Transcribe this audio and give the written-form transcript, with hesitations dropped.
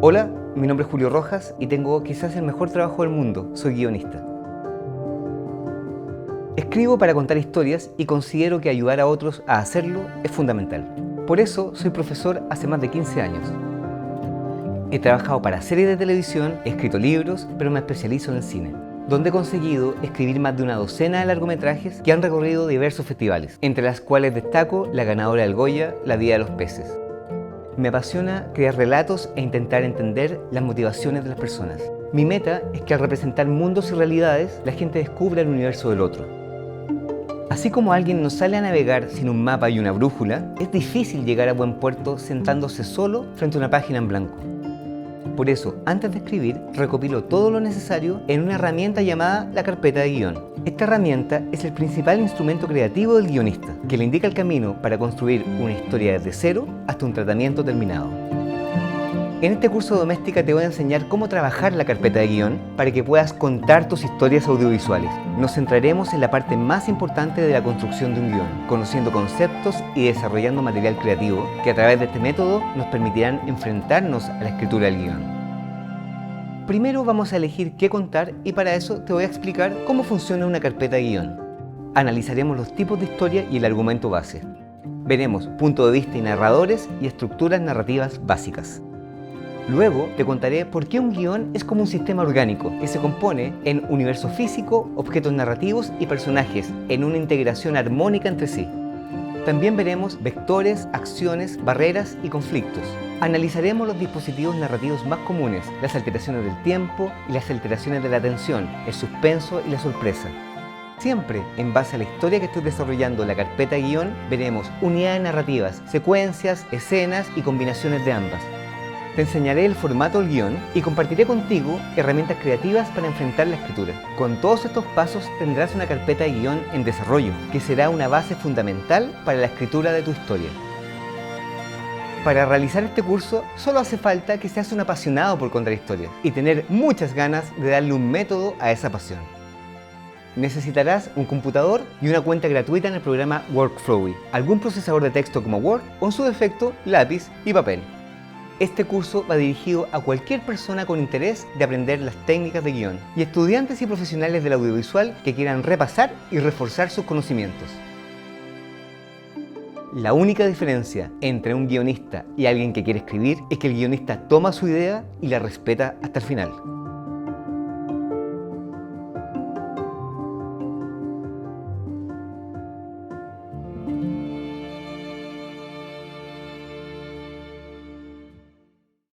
Hola, mi nombre es Julio Rojas y tengo quizás el mejor trabajo del mundo, soy guionista. Escribo para contar historias y considero que ayudar a otros a hacerlo es fundamental. Por eso soy profesor hace más de 15 años. He trabajado para series de televisión, he escrito libros, pero me especializo en el cine, donde he conseguido escribir más de una docena de largometrajes que han recorrido diversos festivales, entre las cuales destaco la ganadora del Goya, La vida de los peces. Me apasiona crear relatos e intentar entender las motivaciones de las personas. Mi meta es que al representar mundos y realidades, la gente descubra el universo del otro. Así como alguien no sale a navegar sin un mapa y una brújula, es difícil llegar a buen puerto sentándose solo frente a una página en blanco. Por eso, antes de escribir, recopilo todo lo necesario en una herramienta llamada la carpeta de guión. Esta herramienta es el principal instrumento creativo del guionista, que le indica el camino para construir una historia desde cero hasta un tratamiento terminado. En este curso de Doméstica te voy a enseñar cómo trabajar la carpeta de guión para que puedas contar tus historias audiovisuales. Nos centraremos en la parte más importante de la construcción de un guión, conociendo conceptos y desarrollando material creativo que a través de este método nos permitirán enfrentarnos a la escritura del guión. Primero vamos a elegir qué contar y para eso te voy a explicar cómo funciona una carpeta de guión. Analizaremos los tipos de historia y el argumento base. Veremos puntos de vista y narradores y estructuras narrativas básicas. Luego te contaré por qué un guión es como un sistema orgánico que se compone en universo físico, objetos narrativos y personajes en una integración armónica entre sí. También veremos vectores, acciones, barreras y conflictos. Analizaremos los dispositivos narrativos más comunes, las alteraciones del tiempo y las alteraciones de la atención, el suspenso y la sorpresa. Siempre, en base a la historia que estoy desarrollando en la carpeta de guión, veremos unidades narrativas, secuencias, escenas y combinaciones de ambas. Te enseñaré el formato del guión y compartiré contigo herramientas creativas para enfrentar la escritura. Con todos estos pasos tendrás una carpeta de guión en desarrollo, que será una base fundamental para la escritura de tu historia. Para realizar este curso, solo hace falta que seas un apasionado por contar historias y tener muchas ganas de darle un método a esa pasión. Necesitarás un computador y una cuenta gratuita en el programa Workflowy, algún procesador de texto como Word o en su defecto lápiz y papel. Este curso va dirigido a cualquier persona con interés de aprender las técnicas de guión y estudiantes y profesionales del audiovisual que quieran repasar y reforzar sus conocimientos. La única diferencia entre un guionista y alguien que quiere escribir es que el guionista toma su idea y la respeta hasta el final.